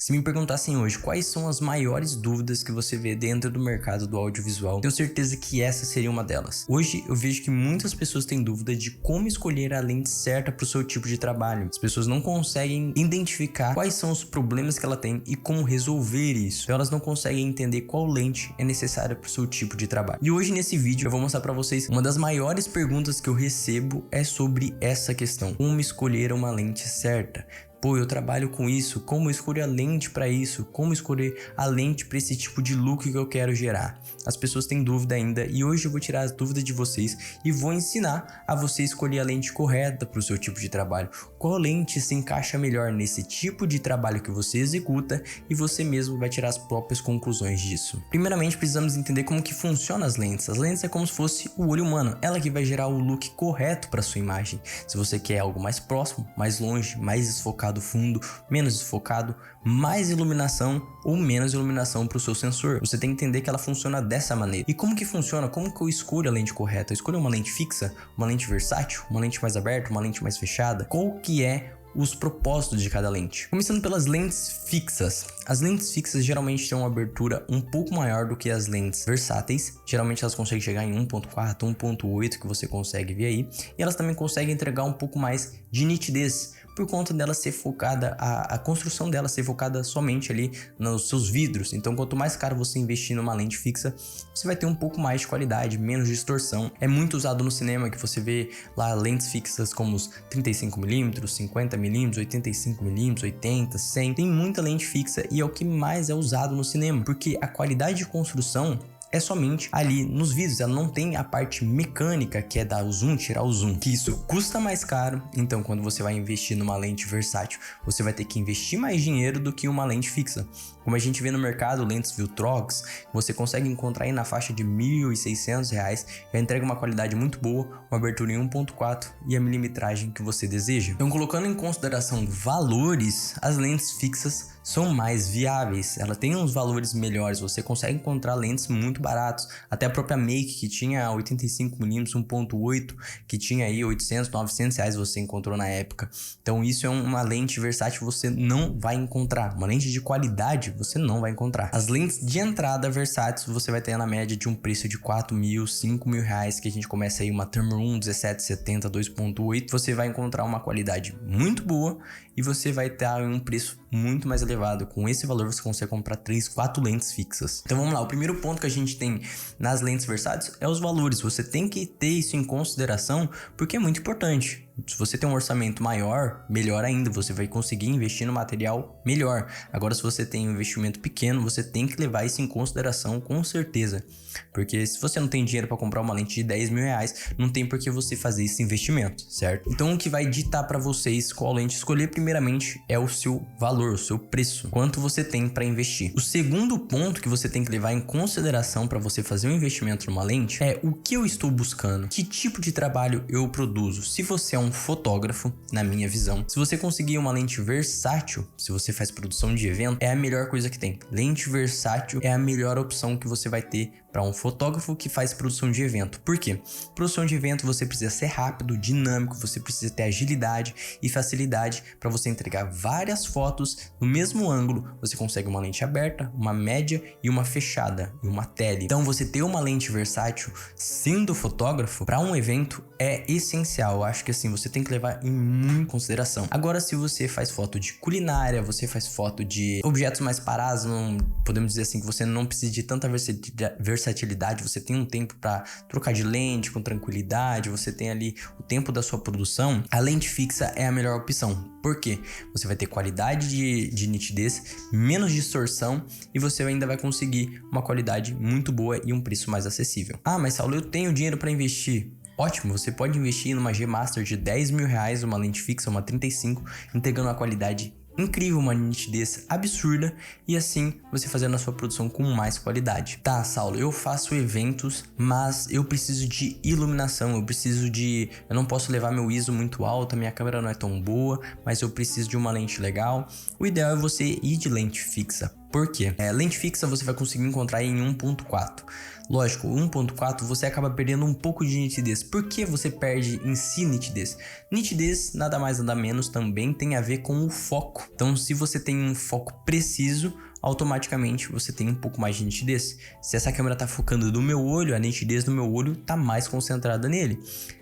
Se me perguntassem hoje quais são as maiores dúvidas que você vê dentro do mercado do audiovisual, tenho certeza que essa seria uma delas. Hoje eu vejo que muitas pessoas têm dúvida de como escolher a lente certa para o seu tipo de trabalho. As pessoas não conseguem identificar quais são os problemas que ela tem e como resolver isso. Então elas não conseguem entender qual lente é necessária para o seu tipo de trabalho. E hoje nesse vídeo eu vou mostrar para vocês uma das maiores perguntas que eu recebo é sobre essa questão: como escolher uma lente certa? Pô, eu trabalho com isso, como escolher a lente para isso? Como escolher a lente para esse tipo de look que eu quero gerar? As pessoas têm dúvida ainda e hoje eu vou tirar as dúvidas de vocês e vou ensinar a você escolher a lente correta para o seu tipo de trabalho. Qual lente se encaixa melhor nesse tipo de trabalho que você executa e você mesmo vai tirar as próprias conclusões disso. Primeiramente, precisamos entender como que funcionam as lentes. As lentes é como se fosse o olho humano, ela que vai gerar o look correto para sua imagem. Se você quer algo mais próximo, mais longe, mais desfocado, fundo, menos desfocado, mais iluminação ou menos iluminação para o seu sensor. Você tem que entender que ela funciona dessa maneira. E como que funciona? Como que eu escolho a lente correta? Eu escolho uma lente fixa, uma lente versátil, uma lente mais aberta, uma lente mais fechada? Qual que é os propósitos de cada lente? Começando pelas lentes fixas. As lentes fixas geralmente têm uma abertura um pouco maior do que as lentes versáteis. Geralmente elas conseguem chegar em 1.4, 1.8 que você consegue ver aí. E elas também conseguem entregar um pouco mais de nitidez, por conta dela ser focada, a construção dela ser focada somente ali nos seus vidros. Então quanto mais caro você investir numa lente fixa, você vai ter um pouco mais de qualidade, menos distorção. É muito usado no cinema, que você vê lá lentes fixas como os 35mm, 50mm, 85mm, 80, 100. Tem muita lente fixa e é o que mais é usado no cinema, porque a qualidade de construção é somente ali nos vídeos, ela não tem a parte mecânica que é dar o zoom, tirar o zoom, que isso custa mais caro. Então quando você vai investir numa lente versátil, você vai ter que investir mais dinheiro do que uma lente fixa. Como a gente vê no mercado, lentes Viltrox, você consegue encontrar aí na faixa de R$ 1.600, já entrega uma qualidade muito boa, uma abertura em 1.4 e a milimetragem que você deseja. Então colocando em consideração valores, as lentes fixas são mais viáveis, ela tem uns valores melhores, você consegue encontrar lentes muito baratos, até a própria Make que tinha 85mm 1.8, que tinha aí 800, 900 reais você encontrou na época. Então isso é uma lente versátil, você não vai encontrar, uma lente de qualidade você não vai encontrar. As lentes de entrada versáteis você vai ter na média de um preço de 4 mil, 5 mil reais, que a gente começa aí uma Tamron 1770 2.8, você vai encontrar uma qualidade muito boa e você vai ter um preço muito mais elevado. Com esse valor você consegue comprar 3, 4 lentes fixas. Então vamos lá, o primeiro ponto que a gente tem nas lentes versáteis é os valores. Você tem que ter isso em consideração porque é muito importante. Se você tem um orçamento maior, melhor ainda, você vai conseguir investir no material melhor. Agora, se você tem um investimento pequeno, você tem que levar isso em consideração com certeza. Porque se você não tem dinheiro para comprar uma lente de 10 mil reais, não tem por que você fazer esse investimento, certo? Então o que vai ditar para vocês qual lente escolher primeiramente é o seu valor, o seu preço, quanto você tem para investir. O segundo ponto que você tem que levar em consideração para você fazer um investimento numa lente é o que eu estou buscando, que tipo de trabalho eu produzo. Se você é um fotógrafo, na minha visão, se você conseguir uma lente versátil, se você faz produção de evento, é a melhor coisa que tem. Lente versátil é a melhor opção que você vai ter para um fotógrafo que faz produção de evento. Por quê? Produção de evento você precisa ser rápido, dinâmico, você precisa ter agilidade e facilidade para você entregar várias fotos no mesmo ângulo. Você consegue uma lente aberta, uma média e uma fechada e uma tele. Então você ter uma lente versátil sendo fotógrafo para um evento é essencial. Eu acho que assim você tem que levar em muita consideração. Agora, se você faz foto de culinária, você faz foto de objetos mais parados, não podemos dizer assim que você não precisa de tanta versatilidade, você tem um tempo para trocar de lente com tranquilidade, você tem ali o tempo da sua produção, a lente fixa é a melhor opção. Por quê? Você vai ter qualidade de nitidez, menos distorção e você ainda vai conseguir uma qualidade muito boa e um preço mais acessível. Ah, mas Saulo, eu tenho dinheiro para investir. Ótimo, você pode investir numa G Master de 10 mil reais, uma lente fixa, uma 35, entregando uma qualidade incrível, uma nitidez absurda e assim você fazendo a sua produção com mais qualidade. Tá, Saulo, eu faço eventos, mas eu preciso de iluminação, eu não posso levar meu ISO muito alto, a minha câmera não é tão boa, mas eu preciso de uma lente legal. O ideal é você ir de lente fixa. Por quê? Lente fixa você vai conseguir encontrar em 1.4. Lógico, 1.4 você acaba perdendo um pouco de nitidez. Por que você perde em si nitidez? Nitidez, nada mais nada menos, também tem a ver com o foco. Então, se você tem um foco preciso, automaticamente você tem um pouco mais de nitidez. Se essa câmera está focando no meu olho, a nitidez do meu olho está mais concentrada nele.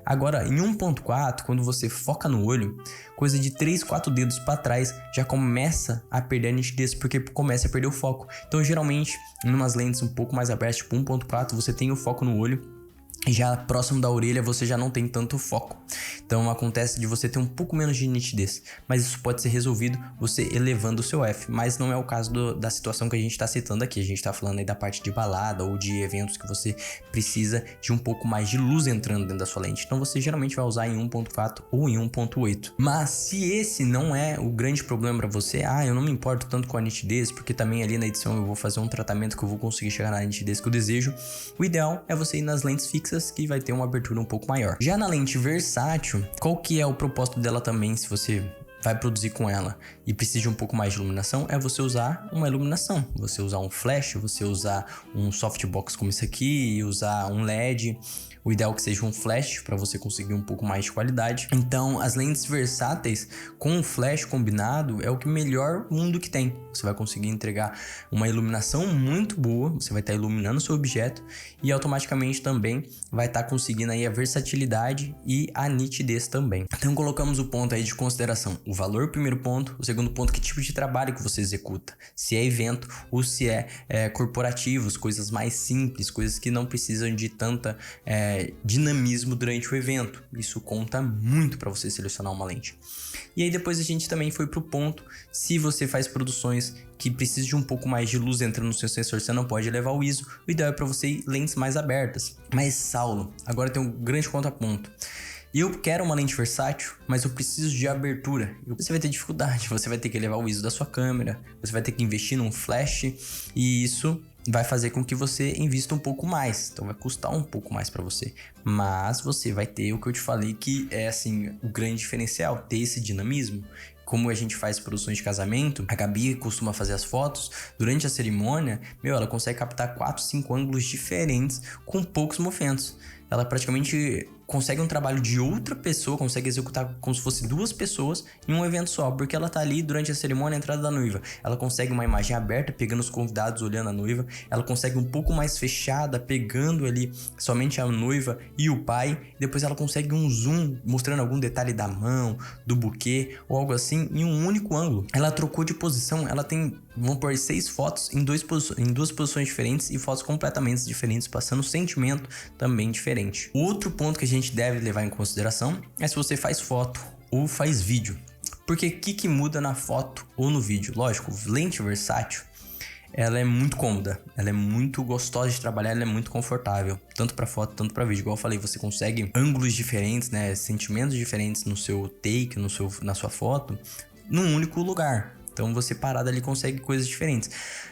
Agora, em 1.4, quando você foca no olho, coisa de 3, 4 dedos para trás já começa a perder a nitidez, porque começa a perder o foco. Então, geralmente, em umas lentes um pouco mais abertas, tipo 1.4, você tem o foco no olho. Já próximo da orelha você já não tem tanto foco. Então acontece de você ter um pouco menos de nitidez. Mas isso pode ser resolvido você elevando o seu F. Mas não é o caso da situação que a gente está citando aqui. A gente está falando aí da parte de balada ou de eventos que você precisa de um pouco mais de luz entrando dentro da sua lente. Então você geralmente vai usar em 1.4 ou em 1.8. Mas se esse não é o grande problema para você, eu não me importo tanto com a nitidez, porque também ali na edição eu vou fazer um tratamento que eu vou conseguir chegar na nitidez que eu desejo. O ideal é você ir nas lentes fixas, que vai ter uma abertura um pouco maior. Já na lente versátil, qual que é o propósito dela também, se você vai produzir com ela e precisa de um pouco mais de iluminação, é você usar uma iluminação, você usar um flash, você usar um softbox como esse aqui, usar um LED. O ideal é que seja um flash para você conseguir um pouco mais de qualidade. Então, as lentes versáteis com o flash combinado é o que melhor mundo que tem. Você vai conseguir entregar uma iluminação muito boa, você vai estar iluminando o seu objeto e automaticamente também vai estar conseguindo aí a versatilidade e a nitidez também. Então, colocamos o ponto aí de consideração. O valor, primeiro ponto. O segundo ponto, que tipo de trabalho que você executa. Se é evento ou se é corporativos, coisas mais simples, coisas que não precisam de tanta dinamismo durante o evento. Isso conta muito para você selecionar uma lente. E aí depois a gente também foi pro ponto, se você faz produções que precisam de um pouco mais de luz entrando no seu sensor, você não pode elevar o ISO. O ideal é para você ir lentes mais abertas. Mas Saulo, agora tem um grande contraponto. Eu quero uma lente versátil, mas eu preciso de abertura. Você vai ter dificuldade, você vai ter que elevar o ISO da sua câmera, você vai ter que investir num flash e isso vai fazer com que você invista um pouco mais. Então vai custar um pouco mais para você. Mas você vai ter o que eu te falei que é assim o grande diferencial, ter esse dinamismo. Como a gente faz produções de casamento, a Gabi costuma fazer as fotos, durante a cerimônia, ela consegue captar 4, 5 ângulos diferentes com poucos movimentos. Ela praticamente consegue um trabalho de outra pessoa, consegue executar como se fosse 2 pessoas em um evento só, porque ela tá ali durante a cerimônia, a entrada da noiva. Ela consegue uma imagem aberta, pegando os convidados, olhando a noiva. Ela consegue um pouco mais fechada, pegando ali somente a noiva e o pai. Depois ela consegue um zoom, mostrando algum detalhe da mão, do buquê ou algo assim, em um único ângulo. Ela trocou de posição, ela tem, vamos pôr 6 fotos em 2 posições diferentes e fotos completamente diferentes, passando sentimento também diferente. Outro ponto que a gente deve levar em consideração é se você faz foto ou faz vídeo. Porque o que muda na foto ou no vídeo? Lógico, lente versátil, ela é muito cômoda, ela é muito gostosa de trabalhar, ela é muito confortável, tanto para foto, tanto para vídeo. Igual eu falei, você consegue ângulos diferentes, né, sentimentos diferentes no seu take, na sua foto, num único lugar. Então você parado ali consegue coisas diferentes.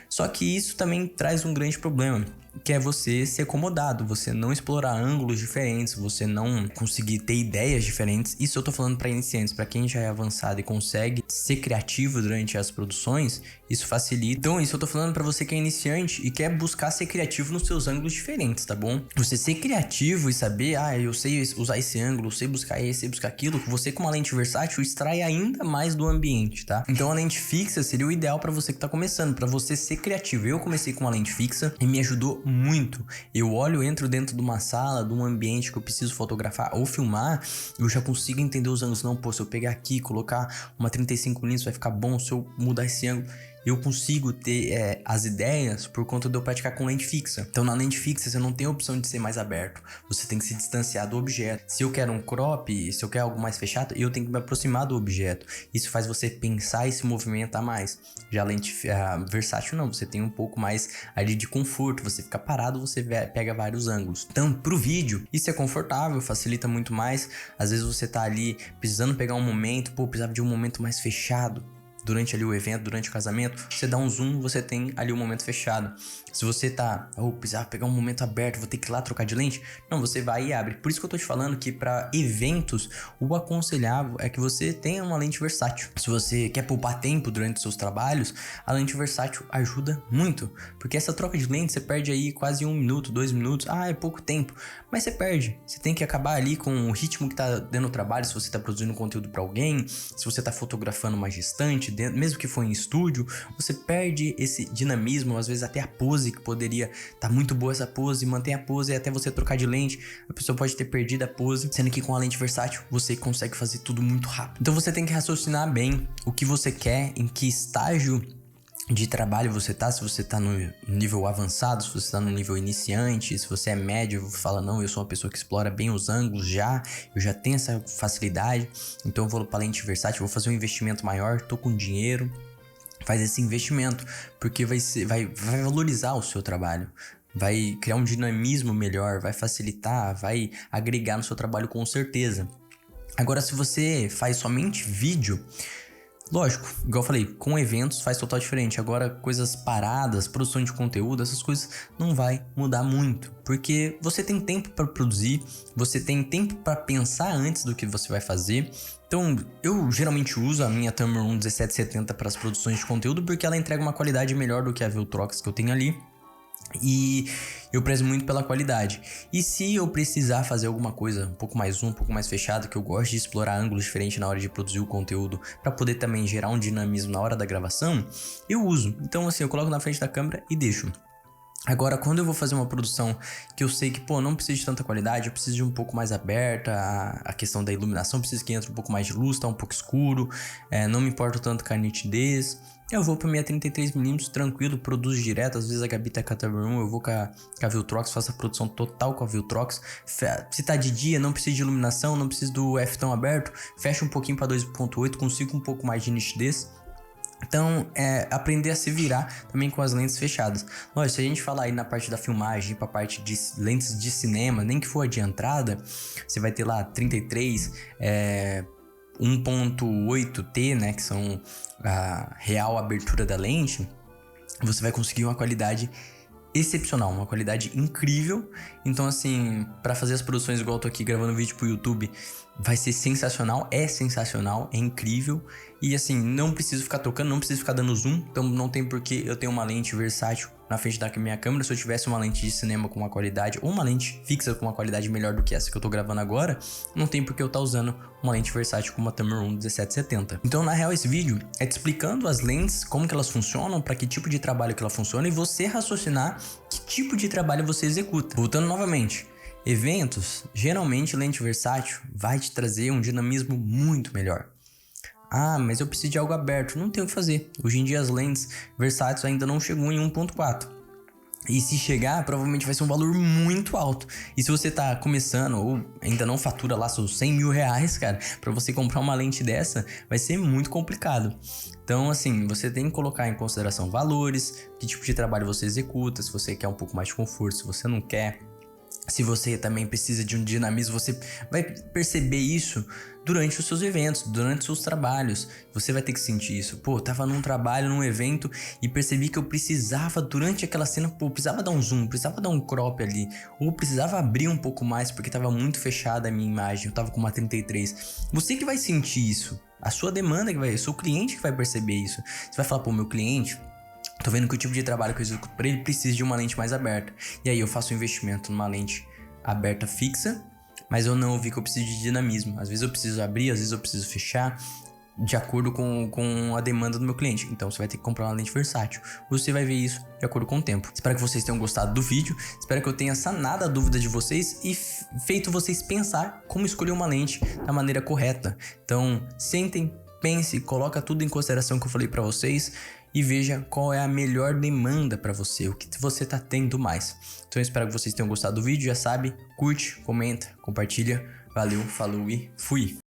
Só que isso também traz um grande problema, que é você ser acomodado, você não explorar ângulos diferentes, você não conseguir ter ideias diferentes. Isso eu tô falando para iniciantes, para quem já é avançado e consegue ser criativo durante as produções, isso facilita. Então isso eu tô falando para você que é iniciante e quer buscar ser criativo nos seus ângulos diferentes, tá bom? Você ser criativo e saber, eu sei usar esse ângulo, eu sei buscar esse, sei buscar aquilo, você com uma lente versátil extrai ainda mais do ambiente, tá? Então a lente fixa seria o ideal para você que tá começando, para você ser criativo. Eu comecei com uma lente fixa e me ajudou muito. Eu entro dentro de uma sala, de um ambiente que eu preciso fotografar ou filmar, eu já consigo entender os ângulos. Não, se eu pegar aqui, colocar uma 35mm vai ficar bom, se eu mudar esse ângulo. Eu consigo ter as ideias por conta de eu praticar com lente fixa. Então na lente fixa você não tem a opção de ser mais aberto, você tem que se distanciar do objeto. Se eu quero um crop, se eu quero algo mais fechado, eu tenho que me aproximar do objeto. Isso faz você pensar e se movimentar mais. Já a lente versátil não, você tem um pouco mais ali de conforto, você fica parado, você pega vários ângulos. Então pro vídeo isso é confortável, facilita muito mais. Às vezes você tá ali precisando pegar um momento, precisava de um momento mais fechado. durante ali o evento, durante o casamento, você dá um zoom, você tem ali o momento fechado. Se você tá, precisava pegar um momento aberto, vou ter que ir lá trocar de lente, não, você vai e abre. Por isso que eu tô te falando que para eventos, o aconselhável é que você tenha uma lente versátil. Se você quer poupar tempo durante os seus trabalhos, a lente versátil ajuda muito, porque essa troca de lente você perde aí quase 1 minuto, 2 minutos, é pouco tempo, mas você perde. Você tem que acabar ali com o ritmo que tá dando o trabalho, se você tá produzindo conteúdo para alguém, se você tá fotografando uma gestante, mesmo que for em estúdio, você perde esse dinamismo, às vezes até a pose, que poderia tá muito boa essa pose, mantém a pose e até você trocar de lente, a pessoa pode ter perdido a pose, sendo que com a lente versátil você consegue fazer tudo muito rápido. Então você tem que raciocinar bem o que você quer, em que estágio de trabalho você tá, se você tá no nível avançado, se você tá no nível iniciante, se você é médio, fala, não, eu sou uma pessoa que explora bem os ângulos eu já tenho essa facilidade, então eu vou pra lente versátil, vou fazer um investimento maior, tô com dinheiro, faz esse investimento, porque vai valorizar o seu trabalho, vai criar um dinamismo melhor, vai facilitar, vai agregar no seu trabalho com certeza. Agora, se você faz somente vídeo, lógico, igual eu falei, com eventos faz total diferente. Agora, coisas paradas, produção de conteúdo, essas coisas não vai mudar muito. Porque você tem tempo para produzir, você tem tempo para pensar antes do que você vai fazer. Então, eu geralmente uso a minha Tamron 1770 para as produções de conteúdo, porque ela entrega uma qualidade melhor do que a Viltrox que eu tenho ali. E eu prezo muito pela qualidade. E se eu precisar fazer alguma coisa um pouco mais zoom, um pouco mais fechado, que eu gosto de explorar ângulos diferentes na hora de produzir o conteúdo, para poder também gerar um dinamismo na hora da gravação, eu uso. Então assim, eu coloco na frente da câmera e deixo. Agora, quando eu vou fazer uma produção que eu sei que, não preciso de tanta qualidade, eu preciso de um pouco mais aberta, a questão da iluminação, preciso que entre um pouco mais de luz, tá um pouco escuro, não me importa tanto com a nitidez, eu vou pra minha 33mm tranquilo, produzo direto, às vezes a Gabi tá com a Tamron, eu vou com a Viltrox, faço a produção total com a Viltrox. Se tá de dia, não precisa de iluminação, não precisa do F tão aberto, fecha um pouquinho pra 2.8, consigo um pouco mais de nitidez. Então, aprender a se virar também com as lentes fechadas. Lógico, se a gente falar aí na parte da filmagem, pra parte de lentes de cinema, nem que for de entrada, você vai ter lá 33, 1.8T, né, que são a real abertura da lente, você vai conseguir uma qualidade excepcional, uma qualidade incrível. Então assim, para fazer as produções igual eu tô aqui gravando vídeo pro YouTube, vai ser sensacional, é incrível. E assim, não preciso ficar trocando, não preciso ficar dando zoom, então não tem porquê eu ter uma lente versátil na frente da minha câmera. Se eu tivesse uma lente de cinema com uma qualidade, ou uma lente fixa com uma qualidade melhor do que essa que eu tô gravando agora, não tem porquê eu estar usando uma lente versátil como a Tamron 1770. Então na real esse vídeo é te explicando as lentes, como que elas funcionam, para que tipo de trabalho que ela funciona, e você raciocinar que tipo de trabalho você executa. Voltando novamente, eventos, geralmente lente versátil vai te trazer um dinamismo muito melhor. Mas eu preciso de algo aberto, não tem o que fazer. Hoje em dia as lentes versáteis ainda não chegou em 1.4. E se chegar, provavelmente vai ser um valor muito alto. E se você tá começando ou ainda não fatura lá seus 100 mil reais, cara, pra você comprar uma lente dessa, vai ser muito complicado. Então, assim, você tem que colocar em consideração valores, que tipo de trabalho você executa, se você quer um pouco mais de conforto, se você não quer. Se você também precisa de um dinamismo, você vai perceber isso durante os seus eventos, durante os seus trabalhos. Você vai ter que sentir isso. Tava num trabalho, num evento e percebi que eu precisava, durante aquela cena, precisava dar um zoom, precisava dar um crop ali. Ou precisava abrir um pouco mais porque tava muito fechada a minha imagem, eu tava com uma 33. Você que vai sentir isso. A sua demanda que vai, o seu cliente que vai perceber isso. Você vai falar, meu cliente, tô vendo que o tipo de trabalho que eu executo para ele precisa de uma lente mais aberta. E aí eu faço um investimento numa lente aberta fixa, mas eu não vi que eu preciso de dinamismo. Às vezes eu preciso abrir, às vezes eu preciso fechar, de acordo com a demanda do meu cliente. Então você vai ter que comprar uma lente versátil. Você vai ver isso de acordo com o tempo. Espero que vocês tenham gostado do vídeo. Espero que eu tenha sanado a dúvida de vocês e feito vocês pensar como escolher uma lente da maneira correta. Então sentem, pense, coloca tudo em consideração que eu falei para vocês e veja qual é a melhor demanda para você, o que você tá tendo mais. Então eu espero que vocês tenham gostado do vídeo, já sabe, curte, comenta, compartilha. Valeu, falou e fui!